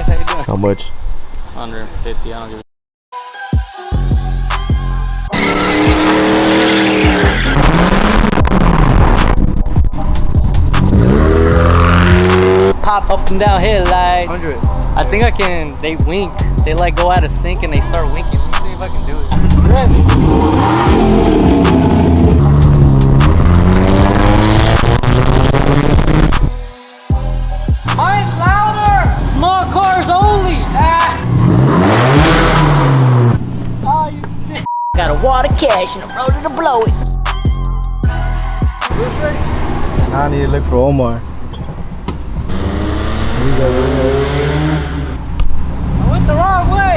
guys, how you doing? How much? 150, I don't give a pop up and down headlights. 100. I think I can, they wink. They like go out of sync and they start winking. Let me see if I can do it. Mine's louder! Small cars only! Ah! Oh, you shit. Got a water cash and I'm ready to blow it. Now I need to look for Omar. I went the wrong way!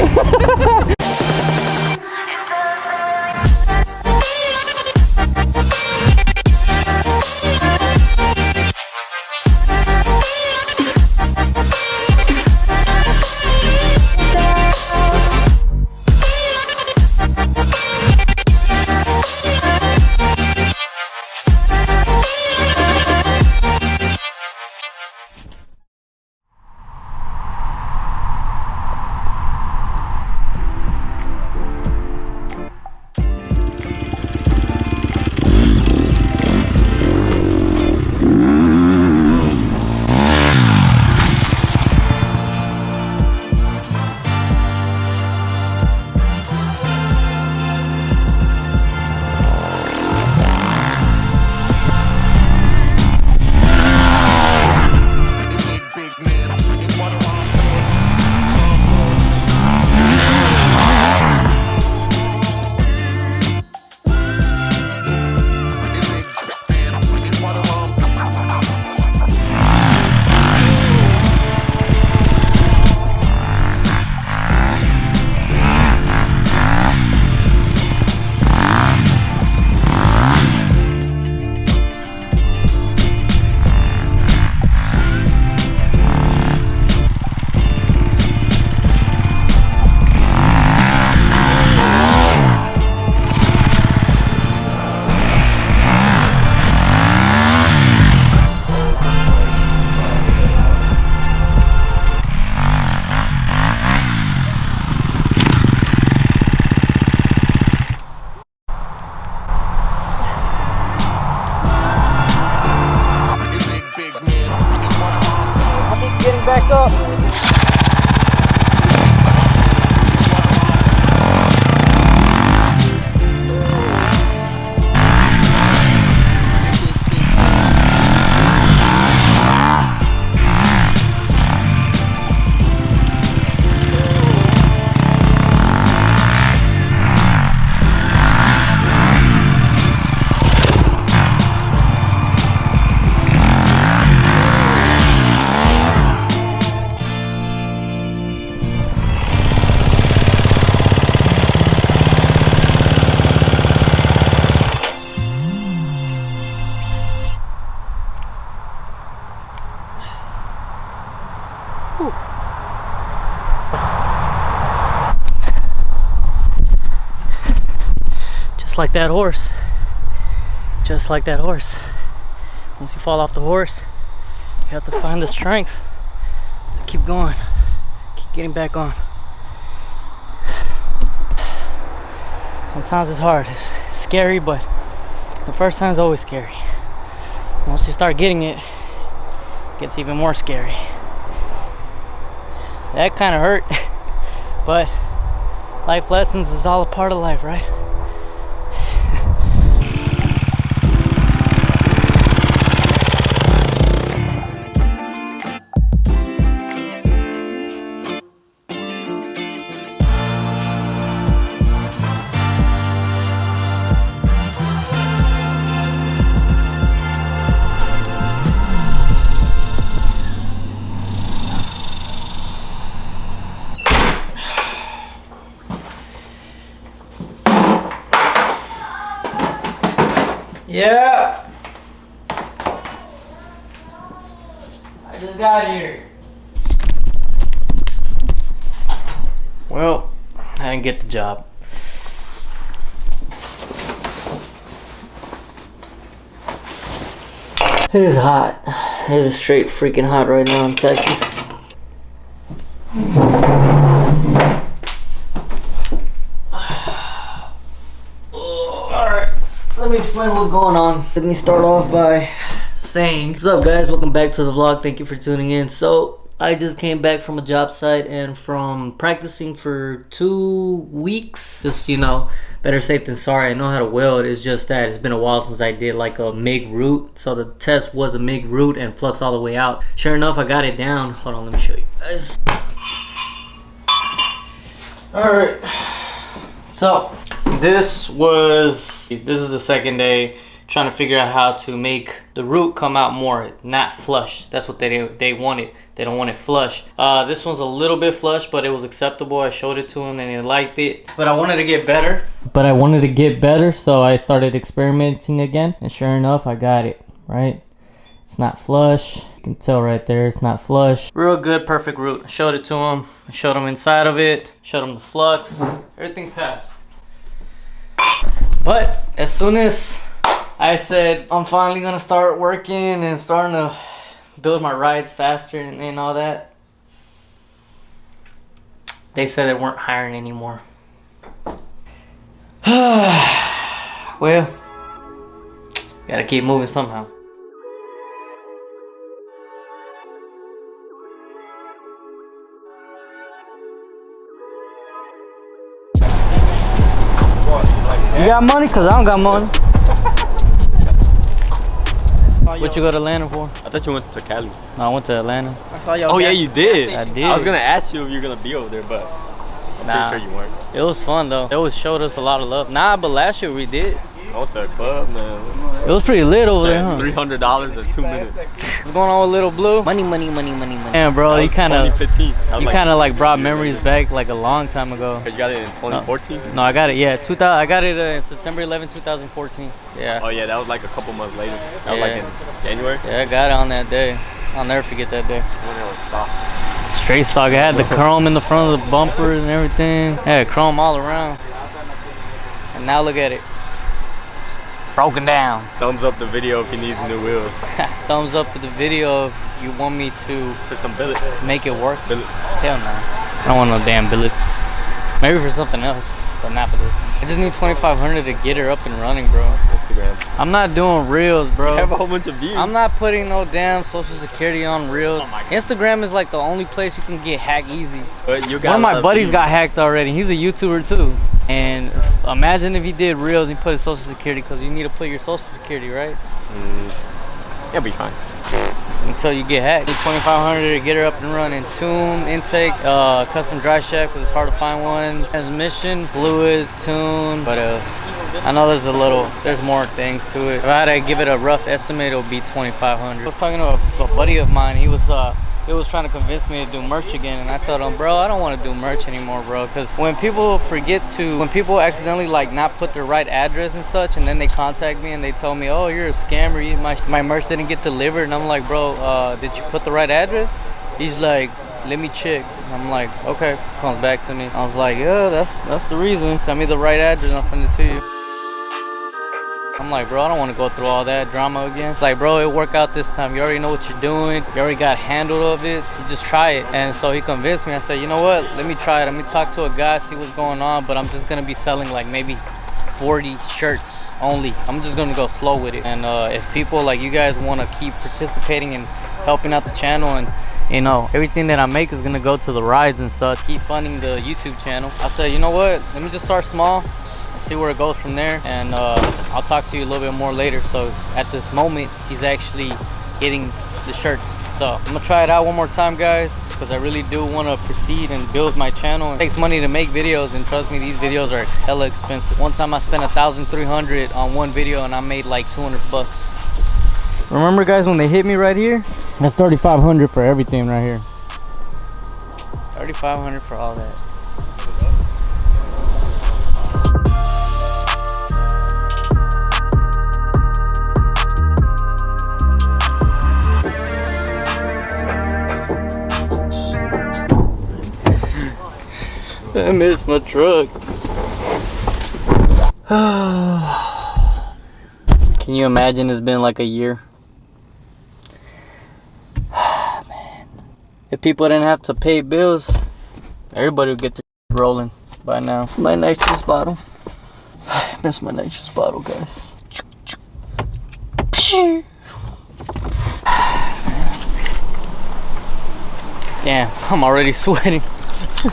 Back up. Just like that horse. Just like that horse. Once you fall off the horse, you have to find the strength to keep going, keep getting back on. Sometimes it's hard, it's scary, but the first time is always scary. Once you start getting it, it gets even more scary. That kind of hurt, but life lessons is all a part of life, right? Yeah. I just got here. Well, I didn't get the job. It is hot. It is straight freaking hot right now in Texas. Alright, let me explain what's going on. Let me start off by saying, what's up guys, welcome back to the vlog. Thank you for tuning in. So I just came back from a job site and from practicing for 2 weeks. Just, you know, better safe than sorry. I know how to weld. It's just that it's been a while since I did like a MIG root. So the test was a MIG root and flux all the way out. Sure enough, I got it down. Hold on, let me show you guys. Alright, so this is the second day trying to figure out how to make the root come out more, not flush. That's what they wanted. They don't want it flush. This one's a little bit flush, but it was acceptable. I showed it to them and they liked it. But I wanted to get better. So I started experimenting again. And sure enough, I got it, right? It's not flush. You can tell right there, it's not flush. Real good, perfect root. I showed it to them. I showed them inside of it. Showed them the flux. Everything passed. But as soon as I said I'm finally gonna start working and starting to build my rides faster and all that, they said they weren't hiring anymore. Well, gotta keep moving somehow. You got money? Cause I don't got money. What you go to Atlanta for? I thought you went to Cali. No, I went to Atlanta. Oh yeah, you did. I did. I was gonna ask you if you're gonna be over there, but I'm pretty sure you weren't. It was fun though. They always showed us a lot of love. Nah, but last year we did. I went to a club, man. It was pretty lit over there, huh? $300 in 2 minutes. What's going on with Little Blue? Money. Damn, bro, you kind of 2015. like brought memories back like a long time ago. You got it in 2014? No, I got it. Yeah, I got it in September 11, 2014. Yeah. Oh yeah, that was like a couple months later. That was like in January. Yeah, I got it on that day. I'll never forget that day. When it was stock. Straight stock. I had the chrome in the front of the bumpers and everything. I had chrome all around. And now look at it. Broken down. Thumbs up the video if he needs new wheels. Thumbs up to the video if you want me to For some billets. make it work. Billets. Hell no. I don't want no damn billets. Maybe for something else, but not for this one. I just need 2,500 to get her up and running, bro. Instagram. I'm not doing reels, bro. You have a whole bunch of views. I'm not putting no damn social security on reels. Oh my God. Instagram is like the only place you can get hacked easy. But you One of my buddies got hacked already. He's a YouTuber too. And imagine if he did reels and he put his social security, because you need to put your social security, right? It'll be fine. Until you get hacked. 2,500 to get her up and running. Tune, intake, custom dry shaft because it's hard to find one. Transmission, fluids, tune. What else? I know there's more things to it. If I had to give it a rough estimate, it would be 2,500. I was talking to a buddy of mine. He was trying to convince me to do merch again, and I told him, bro, I don't want to do merch anymore, bro, because when people accidentally like not put their right address and such, and then they contact me and they tell me, oh, you're a scammer, my merch didn't get delivered, and I'm like, bro, did you put the right address? He's like, let me check. I'm like, okay. Comes back to me. I was like, yeah, that's the reason. Send me the right address and I'll send it to you. I'm like, bro, I don't want to go through all that drama again. It's like, bro, it'll work out this time. You already know what you're doing. You already got handled of it. So just try it. And so he convinced me. I said, you know what? Let me try it. Let me talk to a guy, see what's going on. But I'm just going to be selling like maybe 40 shirts only. I'm just going to go slow with it. And if people like you guys want to keep participating and helping out the channel, and you know, everything that I make is going to go to the rides and such, keep funding the YouTube channel. I said, you know what? Let me just start small. See where it goes from there, and I'll talk to you a little bit more later. So at this moment, he's actually getting the shirts. So I'm gonna try it out one more time, guys, because I really do want to proceed and build my channel. It takes money to make videos, and trust me, these videos are hella expensive. One time I spent 1,300 on one video and I made like 200 bucks. Remember guys, when they hit me right here, that's 3,500 for everything right here. 3,500 for all that. I missed my truck. Can you imagine it's been like a year? Man. If people didn't have to pay bills, Everybody will get their rolling by now. My nitrous bottle. That's my nitrous bottle, guys. Damn, I'm already sweating.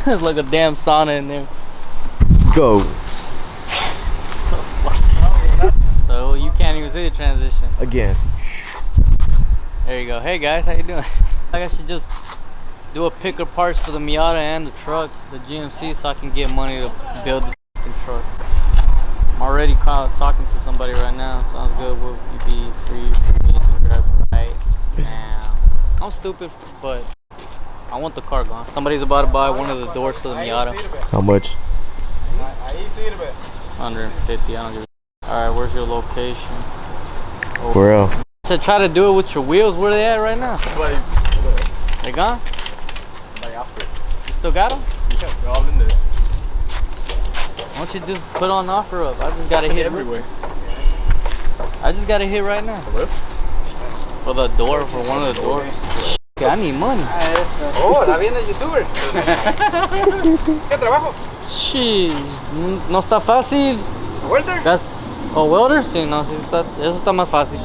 It's like a damn sauna in there. Go. So you can't even see the transition. Again. There you go. Hey guys, how you doing? I should just do a picker parts for the Miata and the truck, the GMC, so I can get money to build the f***ing truck. I'm already talking to somebody right now. Sounds good. Will you be free for me to grab it right now? I'm stupid, but I want the car gone. Somebody's about to buy one of the doors for the Miata. How much? 150. I don't give a. All right, where's your location? Oh. For real. So try to do it with your wheels. Where they at right now? They gone? You still got them? Yeah, they're all in there. Why don't you just put on offer up? I just got to hit everywhere. I just got to hit right now. For the door, for one of the doors. I need money. Oh, está bien el youtuber. ¿Qué trabajo? Shit, no está fácil. ¿Welder? ¿O welder? Sí, no, sí está, eso está más fácil.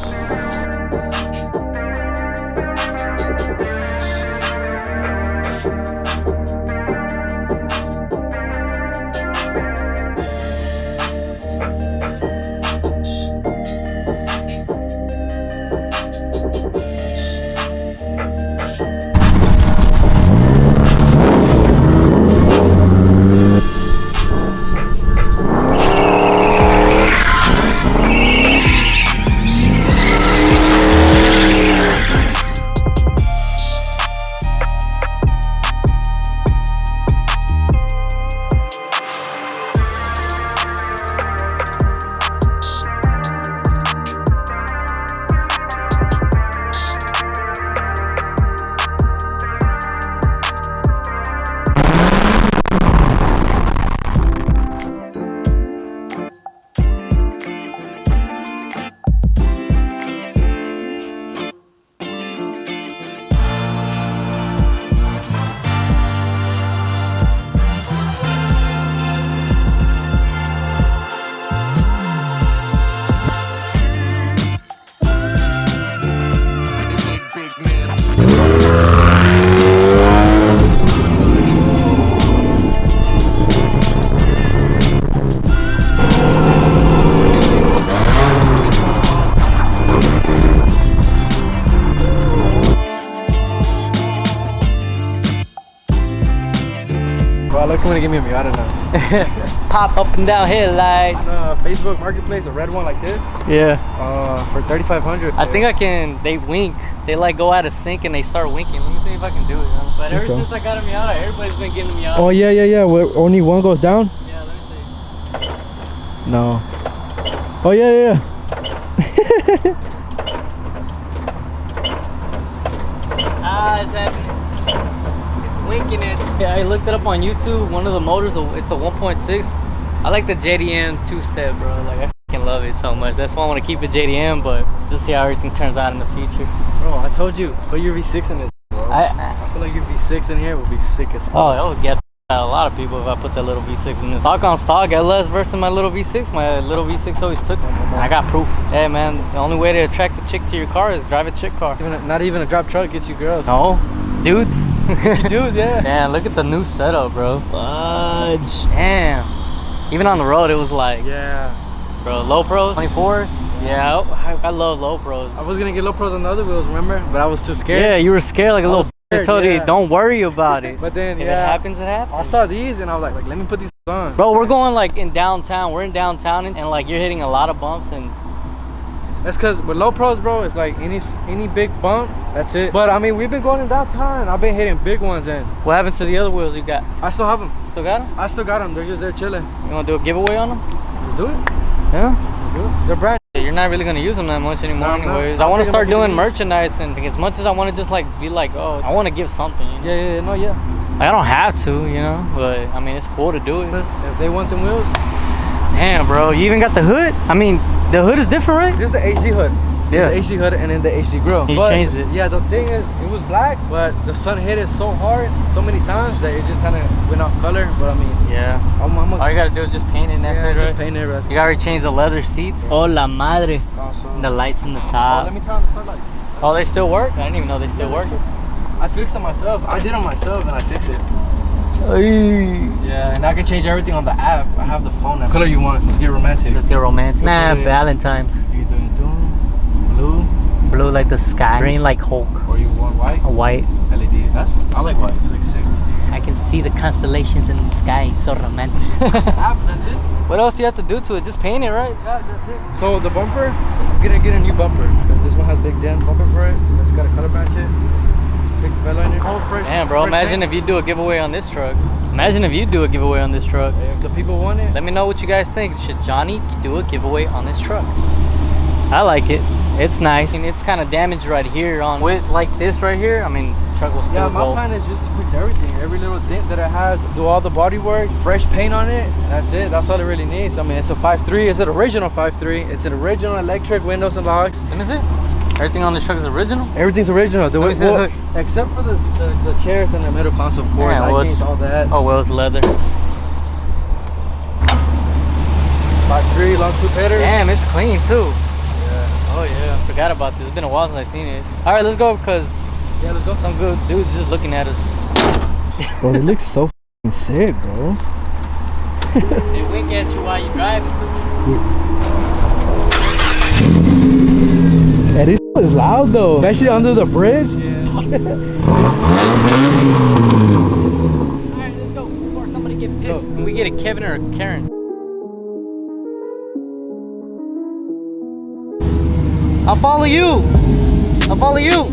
Well, look, I'm gonna give me a Miata now. Pop up and down headlight. On Facebook Marketplace, a red one like this. Yeah. For 3,500. I think I can. They wink. They like go out of sync and they start winking. Let me see if I can do it. But ever since I got a Miata, everybody's been getting a Miata. Oh yeah. Where only one goes down. Yeah, let me see. No. Oh yeah. It's happening. It's winking it. Yeah, I looked it up on YouTube. One of the motors, it's a 1.6. I like the JDM two-step, bro. Like I fucking love it so much. That's why I want to keep it JDM, but just see how everything turns out in the future. Bro, I told you, put your V6 in this. Bro. I feel like your V6 in here would be sick as fuck. Oh, that would get a lot of people if I put that little V6 in this. Stock on stock, LS versus my little V6. My little V6 always took me. I got proof. Hey man, the only way to attract the chick to your car is drive a chick car. Not even a drop truck gets you girls. No, dudes. You dudes, yeah. Damn, look at the new setup, bro. Fudge. Damn. Even on the road, it was like, Yeah. bro, low pros, 24s. Yeah, I love low pros. I was gonna get low pros on the other wheels, remember? But I was too scared. Yeah, you were scared like a little. I told you, yeah. don't worry about it. But then, if yeah. it happens, it happens. I saw these and I was like, let me put these on. Bro, we're going like in downtown. We're in downtown and like you're hitting a lot of bumps and. That's cause with low pros, bro, it's like any big bump, that's it. But I mean, we've been going in downtown and I've been hitting big ones and. What happened to the other wheels you got? I still have them. Still got them? I still got them. They're just there chilling. You want to do a giveaway on them? Let's do it. Yeah? Let's do it. They're brand. You're not really going to use them that much anymore No, anyways. no. I want to I'm start thinking about doing getting merchandise and as much as I want to just like be like, oh, I want to give something, you know? Yeah. Like, I don't have to, you know, but I mean, it's cool to do it. If they want them wheels. Damn, bro, you even got the hood? I mean, the hood is different, right? This is the AG hood. Yeah. The HD hood and then the HD grill. He But changed it. yeah, the thing is, it was black, but the sun hit it so hard, so many times that it just kind of went off color. But I mean, Yeah. I'm All you gotta do is just paint it. And that's it, just right? paint it. Right? You gotta change the leather seats. Oh la madre. Awesome. The lights in the Oh, top. let me turn on the sunlight. Oh, they still work? I didn't even know they still work. I fixed it myself. I did it myself and I fixed it. Yeah, and I can change everything on the app. I have the phone app. What color you want? Let's get romantic. Let's get romantic. Nah, color? Valentine's. You doing blue, Blue like the sky. Green like Hulk. or you want white? A white. LED. I like white. It looks sick. I can see the constellations in the sky. So romantic. App, that's it. What else you have to do to it? Just paint it, right? Yeah, that's it. So the bumper, I'm gonna get a new bumper because this one has big dents. Bumper for it. Let's gotta color match it. Fix the bed liner. Damn, bro. Imagine if you do a giveaway on this truck. Imagine if you do a giveaway on this truck. If the people want it. Let me know what you guys think. Should Johnny do a giveaway on this truck? I like it. It's nice. And it's kind of damaged right here on with like this right here. I mean, truck will still Yeah, my go. plan is just to fix everything. Every little dent that it has, do all the body work, fresh paint on it. That's it. That's all it really needs. I mean, it's a 5.3. It's an original 5.3. It's an original electric windows and locks. And is it? Everything on this truck is original? Everything's original. Let me see the hood. Except for the chairs and the middle console, of course. Yeah, well, I changed all that. Oh, well, it's leather. 5.3, long tooth header. Damn, it's clean too. Yeah. Oh yeah, I forgot about this. It's been a while since I've seen it. All right, let's go because Yeah, let's go. some good dudes just looking at us. Bro, it looks so f***ing sick, bro. They wink at you while you driving too. Yeah, this was loud though. Especially under the bridge. All right, let's go before somebody gets pissed. Can we get a Kevin or a Karen? I'll follow you. I'll follow you.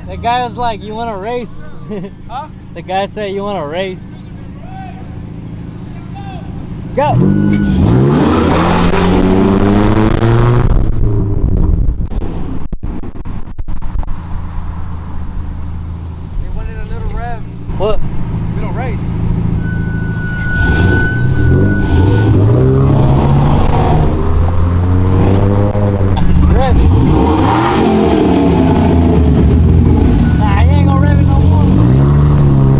The guy was like, "You want to race?" Huh? The guy said, "You want to race?" Go. They wanted a little rev. What? Little race. Rev it. Nah, you ain't gonna rev it no more.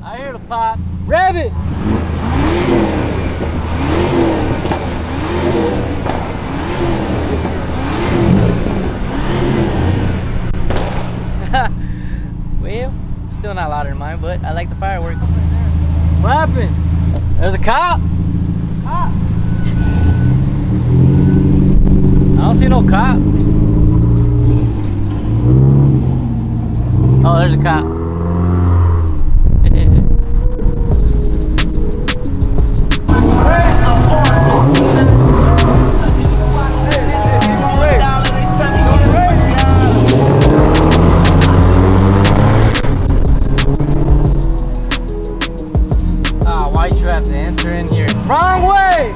I hear the pop. Rev it. Well, still not louder than mine, but I like the fireworks. What happened? There's a cop. Cop. I don't see no cop. Oh, there's a cop. Ah, why'd you have to enter in here? Wrong way!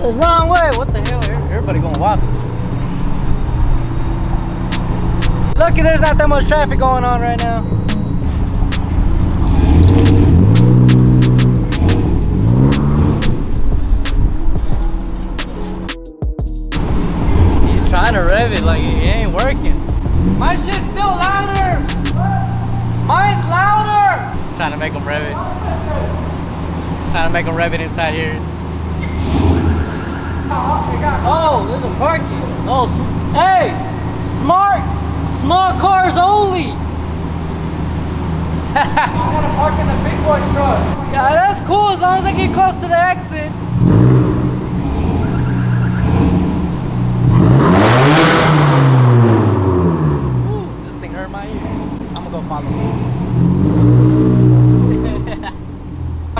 It's wrong way. What the hell? Everybody going wobbly. Lucky there's not that much traffic going on right now. He's trying to rev it like it ain't working. My shit's still louder. Mine's louder. Trying to make him rev it. Trying to make him rev it inside here. Oh, there's a parking. Oh, hey, Smart. Small cars only. I gotta park in the big boy truck. Yeah, that's cool as long as I get close to the exit. Ooh, this thing hurt my ear. I'm gonna go follow him.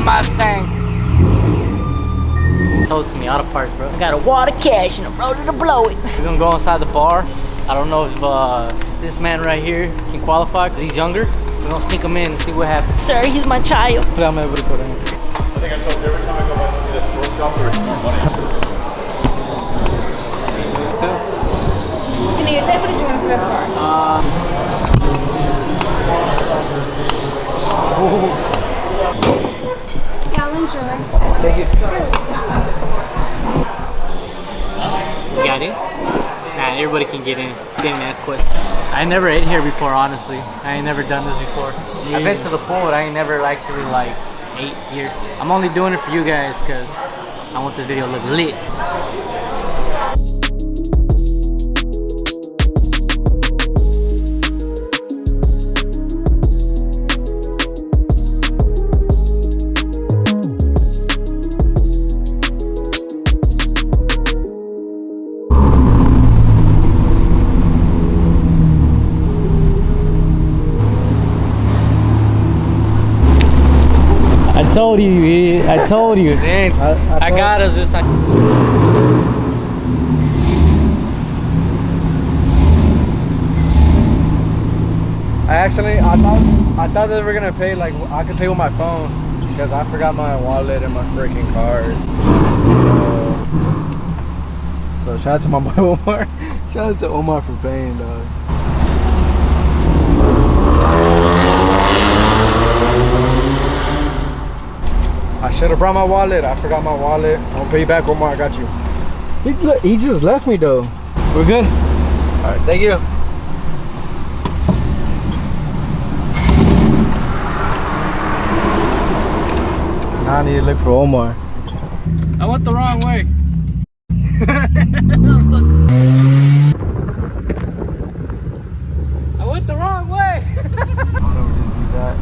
Mustang. Told to me, auto parts, bro. I got a wad of cash and I'm ready to blow it. We're gonna go inside the bar. I don't know if this man right here can qualify because he's younger. We're gonna sneak him in and see what happens. Sir, he's my child. Hopefully I'm able to go down. I think I told you every time I go back to see that store shop, there is more money. Can you take, or did you want to sit at the bar? Y'all enjoy. Thank you. You got in? Nah, everybody can get in. Get in and ask questions. I never ate here before, honestly. I ain't never done this before. I've been to the pool, but I ain't never actually like ate here. I'm only doing it for you guys because I want this video to look lit. I told you, idiot. I told you. Man, I got us this time. I thought they were gonna pay, like I could pay with my phone because I forgot my wallet and my freaking card. So shout out to my boy Omar. Shout out to Omar for paying, dog. I should have brought my wallet. I forgot my wallet. I'll pay you back, Omar. I got you. He just left me though. We're good? All right, thank you. Now I need to look for Omar. I went the wrong way. I went the wrong way. I don't know where he's at.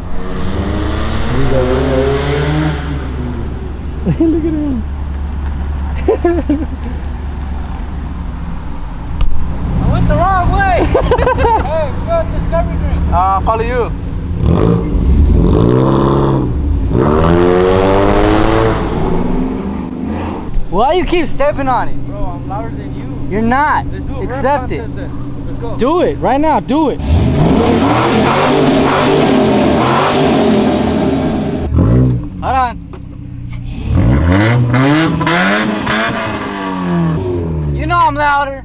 Look at him. I went the wrong way. Hey, we go to Discovery Drink. I'll follow you. Why you keep stepping on it? Bro, I'm louder than you. You're not. Let's do a rap Accept it. contest then. Let's go. Do it right now. Do it. Hold on. You know I'm louder.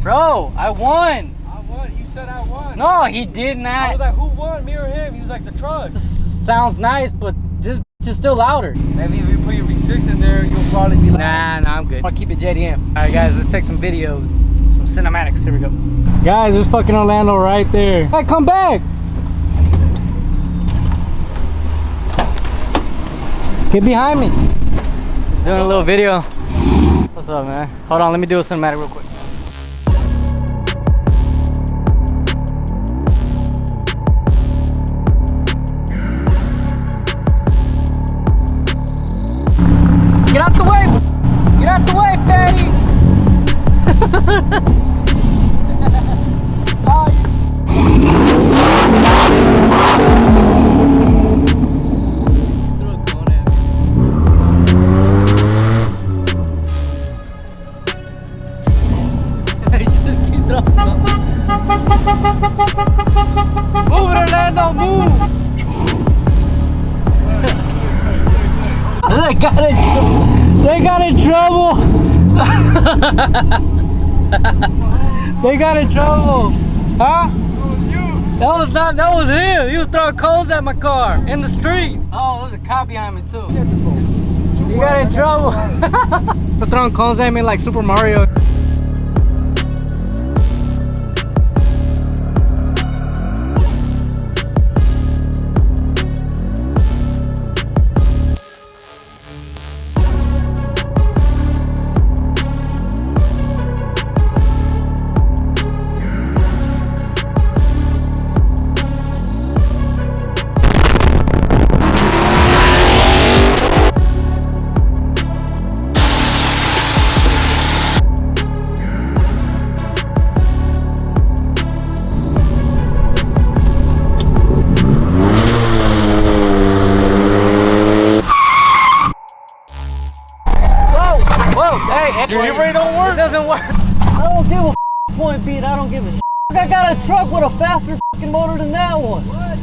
Bro, I won. I won. He said I won. No, he did I not. was like, who won? Me or him? He was like, the truck. Sounds nice, but this is still louder. Maybe if you put your V6 in there, you'll probably be like, Nah, I'm good. I'll keep it JDM. All right, guys, let's take some video, some cinematics. Here we go. Guys, there's fucking Orlando right there. Hey, come back. Get behind me. Doing a little video. What's up, man? Hold on, let me do a cinematic real quick. Get out the way! Get out the way, fatty! Move it, Orlando, move! They got in trouble. They got in trouble. Huh? That was him. He was throwing coals at my car in the street. Oh, there's a cop behind me too. He got in trouble. He was throwing coals at me like Super Mario. Your brake don't work? It doesn't work. I don't give a point beat. I don't give a shit. I got a truck with a faster motor than that one.